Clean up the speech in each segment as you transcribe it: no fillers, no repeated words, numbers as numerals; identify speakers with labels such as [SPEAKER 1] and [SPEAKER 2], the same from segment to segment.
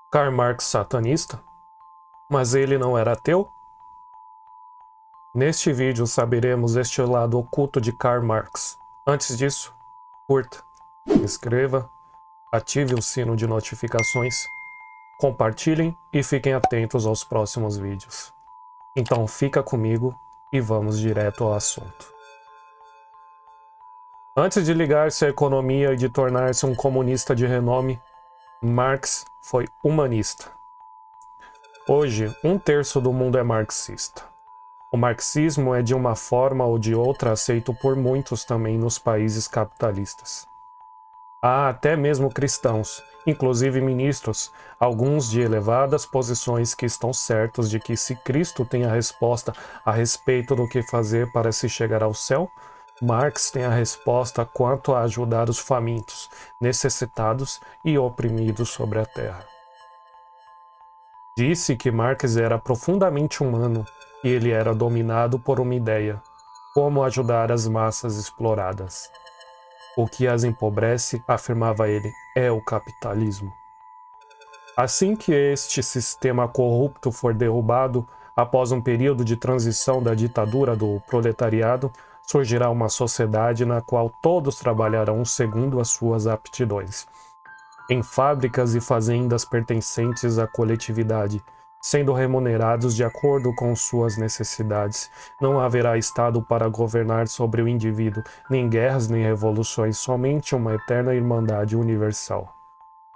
[SPEAKER 1] Karl Marx satanista? Mas ele não era ateu? Neste vídeo saberemos este lado oculto de Karl Marx. Antes disso, curta, se inscreva, ative o sino de notificações, compartilhem e fiquem atentos aos próximos vídeos. Então fica comigo e vamos direto ao assunto. Antes de ligar-se à economia e de tornar-se um comunista de renome, Marx foi humanista. Hoje, 1/3 do mundo é marxista. O marxismo é de uma forma ou de outra aceito por muitos também nos países capitalistas. Há até mesmo cristãos, inclusive ministros, alguns de elevadas posições que estão certos de que se Cristo tem a resposta a respeito do que fazer para se chegar ao céu, Marx tem a resposta quanto a ajudar os famintos, necessitados e oprimidos sobre a terra. Disse que Marx era profundamente humano e ele era dominado por uma ideia: como ajudar as massas exploradas. O que as empobrece, afirmava ele, é o capitalismo. Assim que este sistema corrupto for derrubado, após um período de transição da ditadura do proletariado, surgirá uma sociedade na qual todos trabalharão segundo as suas aptidões, em fábricas e fazendas pertencentes à coletividade, sendo remunerados de acordo com suas necessidades. Não haverá Estado para governar sobre o indivíduo, nem guerras nem revoluções, somente uma eterna irmandade universal.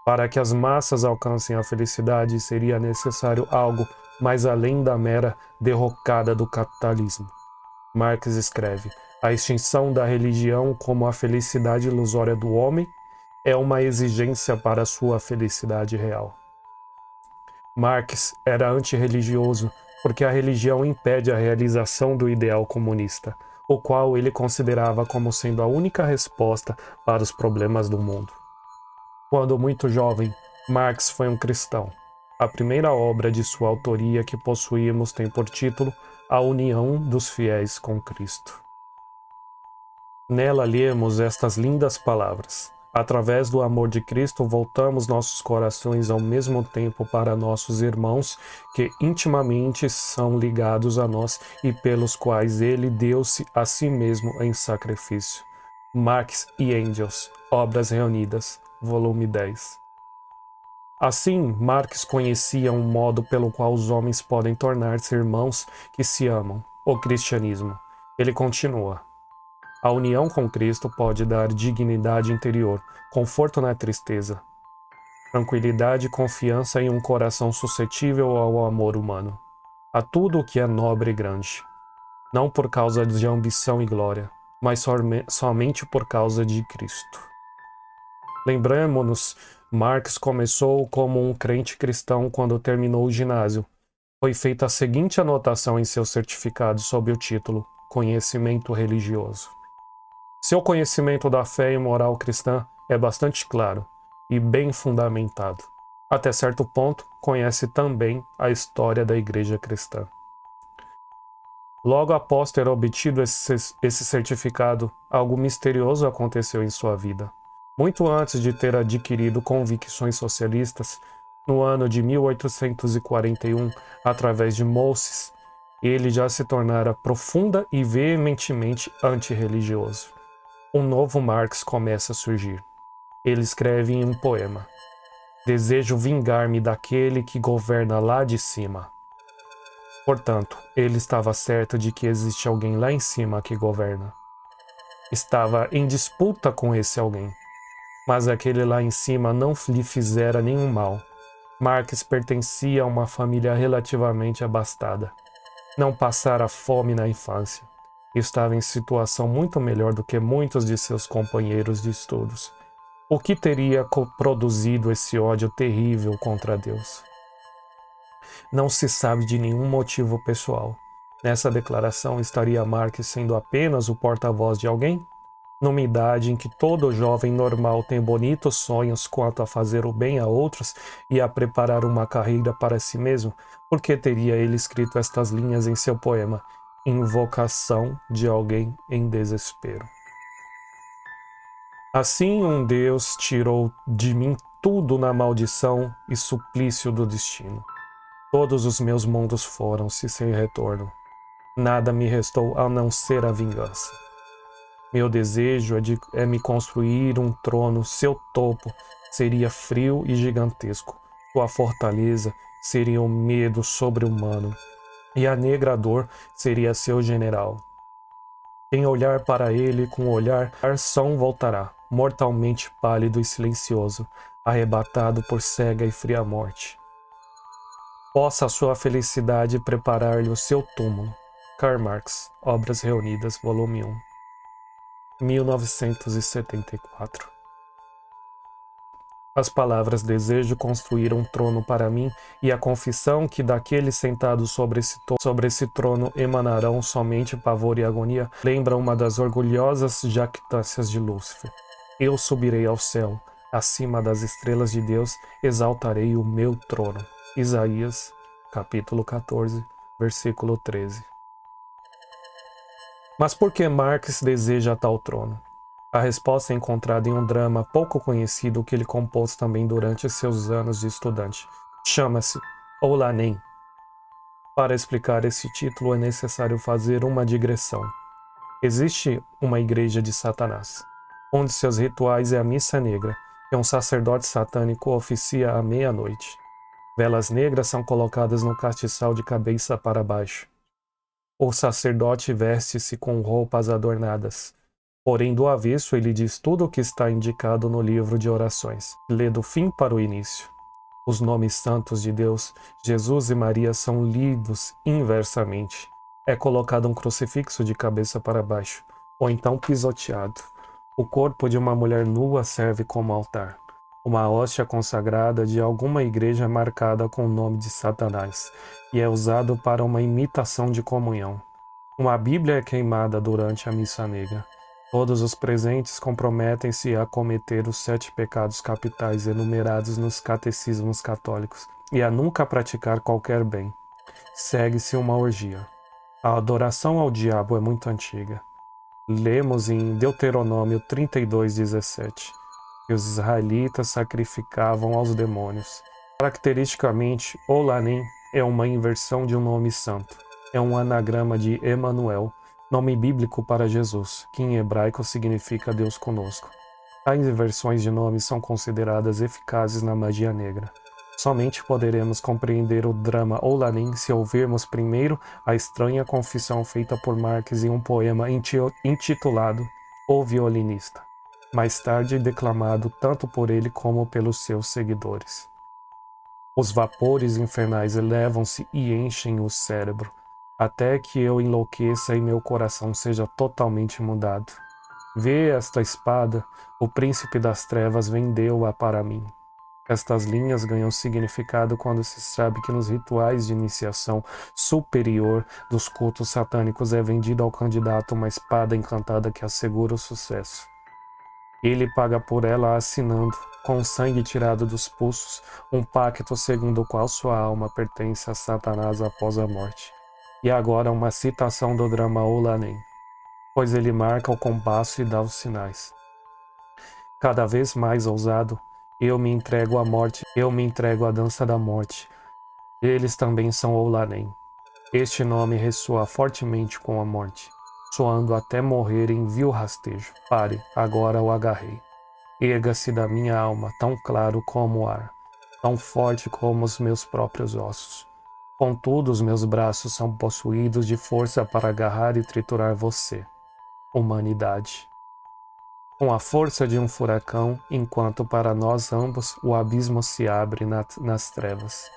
[SPEAKER 1] Para que as massas alcancem a felicidade, seria necessário algo mais além da mera derrocada do capitalismo. Marx escreve: a extinção da religião como a felicidade ilusória do homem é uma exigência para sua felicidade real. Marx era antirreligioso porque a religião impede a realização do ideal comunista, o qual ele considerava como sendo a única resposta para os problemas do mundo. Quando muito jovem, Marx foi um cristão. A primeira obra de sua autoria que possuímos tem por título A União dos Fiéis com Cristo. Nela lemos estas lindas palavras: através do amor de Cristo, voltamos nossos corações ao mesmo tempo para nossos irmãos que intimamente são ligados a nós e pelos quais ele deu-se a si mesmo em sacrifício. Marx e Engels, Obras Reunidas, volume 10. Assim, Marx conhecia um modo pelo qual os homens podem tornar-se irmãos que se amam, o cristianismo. Ele continua: a união com Cristo pode dar dignidade interior, conforto na tristeza, tranquilidade e confiança em um coração suscetível ao amor humano, a tudo o que é nobre e grande, não por causa de ambição e glória, mas somente por causa de Cristo. Lembremos-nos, Marx começou como um crente cristão quando terminou o ginásio. Foi feita a seguinte anotação em seu certificado sob o título Conhecimento Religioso. Seu conhecimento da fé e moral cristã é bastante claro e bem fundamentado. Até certo ponto, conhece também a história da Igreja Cristã. Logo após ter obtido esse certificado, algo misterioso aconteceu em sua vida. Muito antes de ter adquirido convicções socialistas, no ano de 1841, através de Moses, ele já se tornara profunda e veementemente antirreligioso. Um novo Marx começa a surgir. Ele escreve em um poema: desejo vingar-me daquele que governa lá de cima. Portanto, ele estava certo de que existe alguém lá em cima que governa. Estava em disputa com esse alguém, mas aquele lá em cima não lhe fizera nenhum mal. Marx pertencia a uma família relativamente abastada. Não passara fome na infância. Estava em situação muito melhor do que muitos de seus companheiros de estudos. O que teria produzido esse ódio terrível contra Deus? Não se sabe de nenhum motivo pessoal. Nessa declaração estaria Marx sendo apenas o porta-voz de alguém? Numa idade em que todo jovem normal tem bonitos sonhos quanto a fazer o bem a outros e a preparar uma carreira para si mesmo, por que teria ele escrito estas linhas em seu poema, Invocação de alguém em desespero? Assim um Deus tirou de mim tudo na maldição e suplício do destino. Todos os meus mundos foram-se sem retorno. Nada me restou a não ser a vingança. Meu desejo é me construir um trono, seu topo seria frio e gigantesco. Sua fortaleza seria um medo sobre-humano, e a negra dor seria seu general. Quem olhar para ele com o olhar são voltará, mortalmente pálido e silencioso, arrebatado por cega e fria morte. Possa a sua felicidade preparar-lhe o seu túmulo. Karl Marx, Obras Reunidas, volume 1, 1974. As palavras desejo construir um trono para mim e a confissão que daquele sentado sobre esse trono emanarão somente pavor e agonia lembra uma das orgulhosas jactâncias de Lúcifer. Eu subirei ao céu, acima das estrelas de Deus exaltarei o meu trono. Isaías, capítulo 14, versículo 13. Mas por que Marx deseja tal trono? A resposta é encontrada em um drama pouco conhecido que ele compôs também durante seus anos de estudante. Chama-se Oulanen. Para explicar esse título é necessário fazer uma digressão. Existe uma igreja de Satanás, onde seus rituais é a missa negra, que um sacerdote satânico oficia à meia-noite. Velas negras são colocadas no castiçal de cabeça para baixo. O sacerdote veste-se com roupas adornadas. Porém, do avesso, ele diz tudo o que está indicado no livro de orações. Lê do fim para o início. Os nomes santos de Deus, Jesus e Maria, são lidos inversamente. É colocado um crucifixo de cabeça para baixo, ou então pisoteado. O corpo de uma mulher nua serve como altar. Uma hóstia consagrada de alguma igreja marcada com o nome de Satanás, e é usado para uma imitação de comunhão. Uma Bíblia é queimada durante a missa negra. Todos os presentes comprometem-se a cometer os 7 pecados capitais enumerados nos catecismos católicos e a nunca praticar qualquer bem. Segue-se uma orgia. A adoração ao diabo é muito antiga. Lemos em Deuteronômio 32:17 que os israelitas sacrificavam aos demônios. Caracteristicamente, Oulanen é uma inversão de um nome santo. É um anagrama de Emanuel, nome bíblico para Jesus, que em hebraico significa Deus conosco. Tais inversões de nomes são consideradas eficazes na magia negra. Somente poderemos compreender o drama Oulanen se ouvirmos primeiro a estranha confissão feita por Marx em um poema intitulado O Violinista, mais tarde declamado tanto por ele como pelos seus seguidores. Os vapores infernais elevam-se e enchem o cérebro, até que eu enlouqueça e meu coração seja totalmente mudado. Vê esta espada, o príncipe das trevas vendeu-a para mim. Estas linhas ganham significado quando se sabe que nos rituais de iniciação superior dos cultos satânicos é vendida ao candidato uma espada encantada que assegura o sucesso. Ele paga por ela assinando, com o sangue tirado dos pulsos, um pacto segundo o qual sua alma pertence a Satanás após a morte. E agora uma citação do drama Oulanen, pois ele marca o compasso e dá os sinais. Cada vez mais ousado, eu me entrego à morte, eu me entrego à dança da morte. Eles também são Oulanen. Este nome ressoa fortemente com a morte, soando até morrer em vil rastejo. Pare, agora o agarrei. Erga-se da minha alma, tão claro como o ar, tão forte como os meus próprios ossos. Contudo, os meus braços são possuídos de força para agarrar e triturar você, humanidade. Com a força de um furacão, enquanto para nós ambos o abismo se abre nas trevas.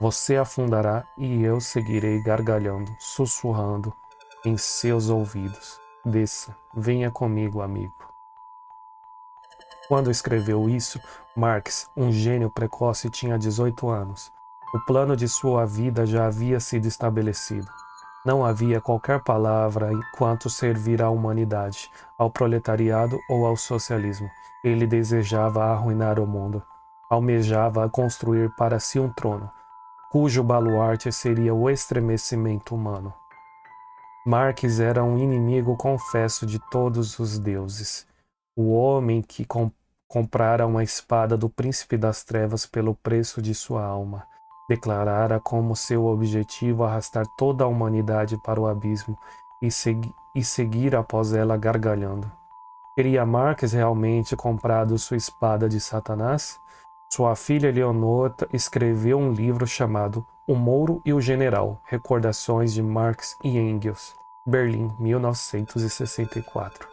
[SPEAKER 1] Você afundará e eu seguirei gargalhando, sussurrando em seus ouvidos. Desça, venha comigo, amigo. Quando escreveu isso, Marx, um gênio precoce, tinha 18 anos. O plano de sua vida já havia sido estabelecido. Não havia qualquer palavra quanto servir à humanidade, ao proletariado ou ao socialismo. Ele desejava arruinar o mundo. Almejava construir para si um trono, cujo baluarte seria o estremecimento humano. Marx era um inimigo confesso de todos os deuses. O homem que comprara uma espada do príncipe das trevas pelo preço de sua alma. Declarara como seu objetivo arrastar toda a humanidade para o abismo e seguir após ela gargalhando. Teria Marx realmente comprado sua espada de Satanás? Sua filha Leonor escreveu um livro chamado O Mouro e o General, Recordações de Marx e Engels, Berlim, 1964.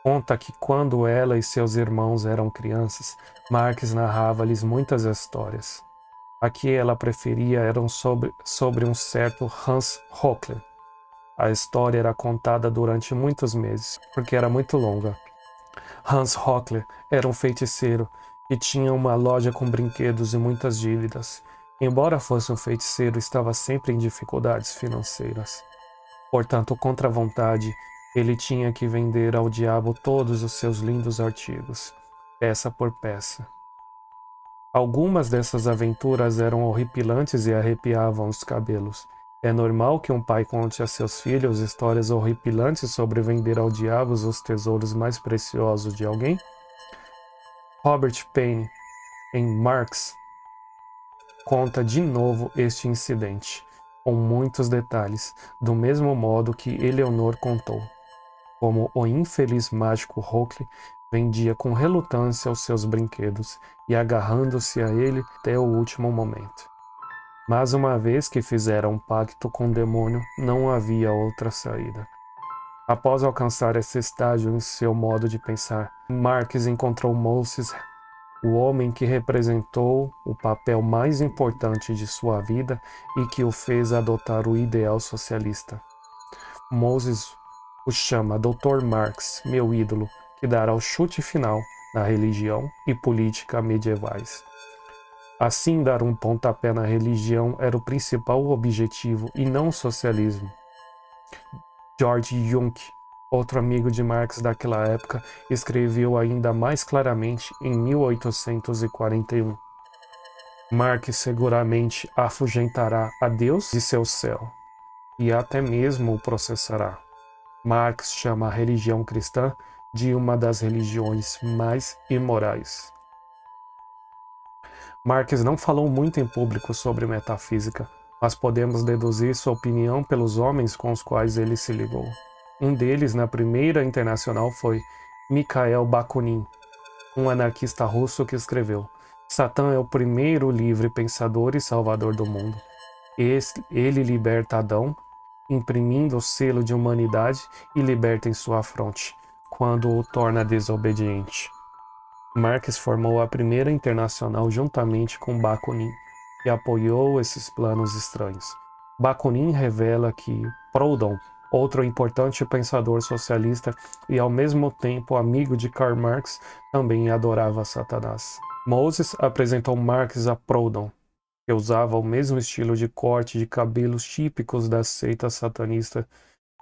[SPEAKER 1] Conta que quando ela e seus irmãos eram crianças, Marx narrava-lhes muitas histórias. A que ela preferia eram sobre um certo Hans Hockler. A história era contada durante muitos meses, porque era muito longa. Hans Hockler era um feiticeiro e tinha uma loja com brinquedos e muitas dívidas. Embora fosse um feiticeiro, estava sempre em dificuldades financeiras. Portanto, contra a vontade, ele tinha que vender ao diabo todos os seus lindos artigos, peça por peça. Algumas dessas aventuras eram horripilantes e arrepiavam os cabelos. É normal que um pai conte a seus filhos histórias horripilantes sobre vender ao diabo os tesouros mais preciosos de alguém? Robert Paine, em Marx, conta de novo este incidente, com muitos detalhes, do mesmo modo que Eleanor contou, como o infeliz mágico Hockley vendia com relutância os seus brinquedos e agarrando-se a ele até o último momento. Mas uma vez que fizeram um pacto com o demônio, não havia outra saída. Após alcançar esse estágio em seu modo de pensar, Marx encontrou Moses, o homem que representou o papel mais importante de sua vida e que o fez adotar o ideal socialista. Moses o chama Dr. Marx, meu ídolo, que dará o chute final na religião e política medievais. Assim, dar um pontapé na religião era o principal objetivo e não o socialismo. George Jung, outro amigo de Marx daquela época, escreveu ainda mais claramente em 1841. Marx seguramente afugentará a Deus de seu céu e até mesmo o processará. Marx chama a religião cristã de uma das religiões mais imorais. Marx não falou muito em público sobre metafísica, mas podemos deduzir sua opinião pelos homens com os quais ele se ligou. Um deles, na Primeira Internacional, foi Mikhail Bakunin, um anarquista russo que escreveu: Satã é o primeiro livre pensador e salvador do mundo. Ele liberta Adão, imprimindo o selo de humanidade e liberta em sua fronte, quando o torna desobediente. Marx formou a Primeira Internacional juntamente com Bakunin e apoiou esses planos estranhos. Bakunin revela que Proudhon, outro importante pensador socialista e ao mesmo tempo amigo de Karl Marx, também adorava Satanás. Moses apresentou Marx a Proudhon, que usava o mesmo estilo de corte de cabelos típicos da seita satanista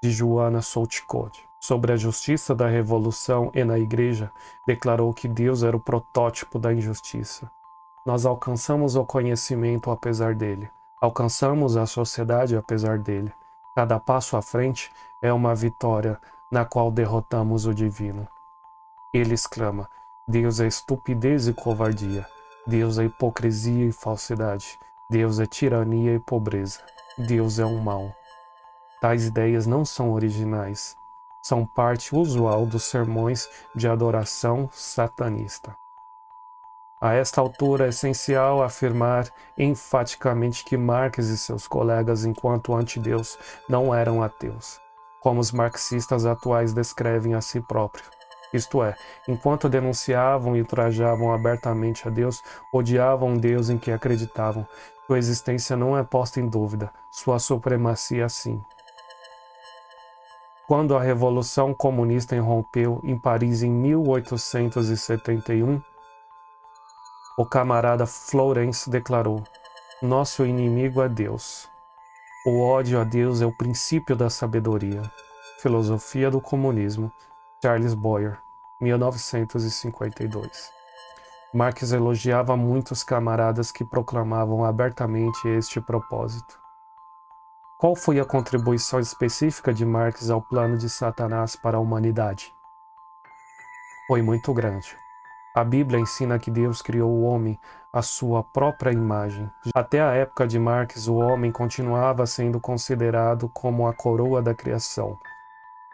[SPEAKER 1] de Johanna Southcott. Sobre a justiça da revolução e na igreja, declarou que Deus era o protótipo da injustiça. Nós alcançamos o conhecimento apesar dele. Alcançamos a sociedade apesar dele. Cada passo à frente é uma vitória na qual derrotamos o divino. Ele exclama: Deus é estupidez e covardia. Deus é hipocrisia e falsidade. Deus é tirania e pobreza. Deus é um mal. Tais ideias não são originais. São parte usual dos sermões de adoração satanista. A esta altura é essencial afirmar enfaticamente que Marx e seus colegas, enquanto antideus, não eram ateus, como os marxistas atuais descrevem a si próprios. Isto é, enquanto denunciavam e ultrajavam abertamente a Deus, odiavam o Deus em que acreditavam. Sua existência não é posta em dúvida, sua supremacia sim. Quando a Revolução Comunista irrompeu em Paris em 1871, o camarada Florence declarou: Nosso inimigo é Deus. O ódio a Deus é o princípio da sabedoria. Filosofia do Comunismo, Charles Boyer, 1952. Marx elogiava muitos camaradas que proclamavam abertamente este propósito. Qual foi a contribuição específica de Marx ao plano de Satanás para a humanidade? Foi muito grande. A Bíblia ensina que Deus criou o homem à sua própria imagem. Até a época de Marx, o homem continuava sendo considerado como a coroa da criação.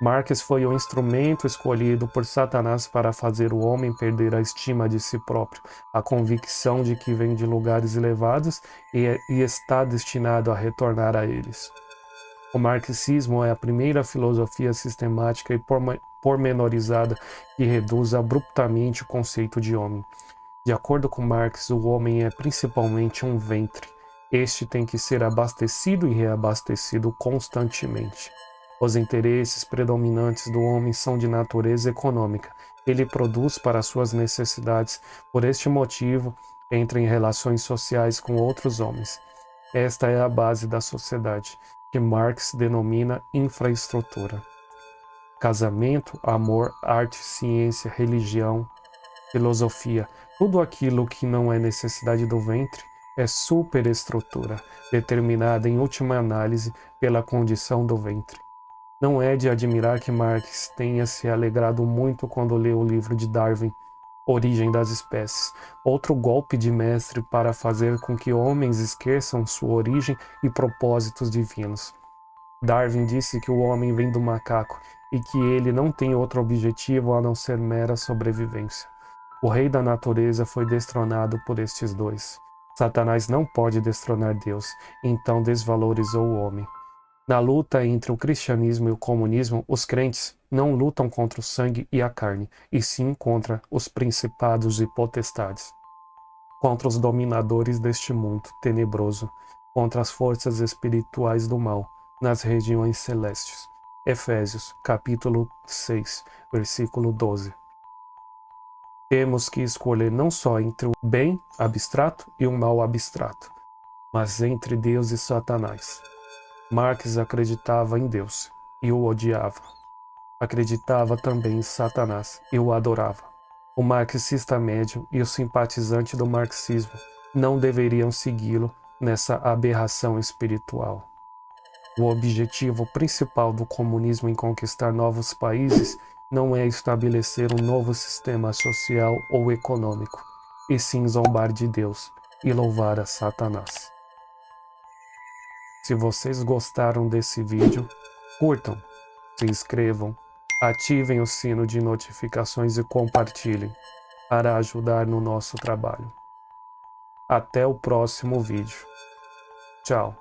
[SPEAKER 1] Marx foi o instrumento escolhido por Satanás para fazer o homem perder a estima de si próprio, a convicção de que vem de lugares elevados e está destinado a retornar a eles. O marxismo é a primeira filosofia sistemática e pormenorizada que reduz abruptamente o conceito de homem. De acordo com Marx, o homem é principalmente um ventre. Este tem que ser abastecido e reabastecido constantemente. Os interesses predominantes do homem são de natureza econômica. Ele produz para suas necessidades. Por este motivo, entra em relações sociais com outros homens. Esta é a base da sociedade, que Marx denomina infraestrutura. Casamento, amor, arte, ciência, religião, filosofia, tudo aquilo que não é necessidade do ventre é superestrutura, determinada em última análise pela condição do ventre. Não é de admirar que Marx tenha se alegrado muito quando leu o livro de Darwin, Origem das Espécies, outro golpe de mestre para fazer com que homens esqueçam sua origem e propósitos divinos. Darwin disse que o homem vem do macaco e que ele não tem outro objetivo a não ser mera sobrevivência. O rei da natureza foi destronado por estes dois. Satanás não pode destronar Deus, então desvalorizou o homem. Na luta entre o cristianismo e o comunismo, os crentes não lutam contra o sangue e a carne, e sim contra os principados e potestades, contra os dominadores deste mundo tenebroso, contra as forças espirituais do mal nas regiões celestes. Efésios, capítulo 6, versículo 12. Temos que escolher não só entre o bem abstrato e o mal abstrato, mas entre Deus e Satanás. Marx acreditava em Deus e o odiava. Acreditava também em Satanás e o adorava. O marxista médio e o simpatizante do marxismo não deveriam segui-lo nessa aberração espiritual. O objetivo principal do comunismo em conquistar novos países não é estabelecer um novo sistema social ou econômico, e sim zombar de Deus e louvar a Satanás. Se vocês gostaram desse vídeo, curtam, se inscrevam, ativem o sino de notificações e compartilhem para ajudar no nosso trabalho. Até o próximo vídeo. Tchau.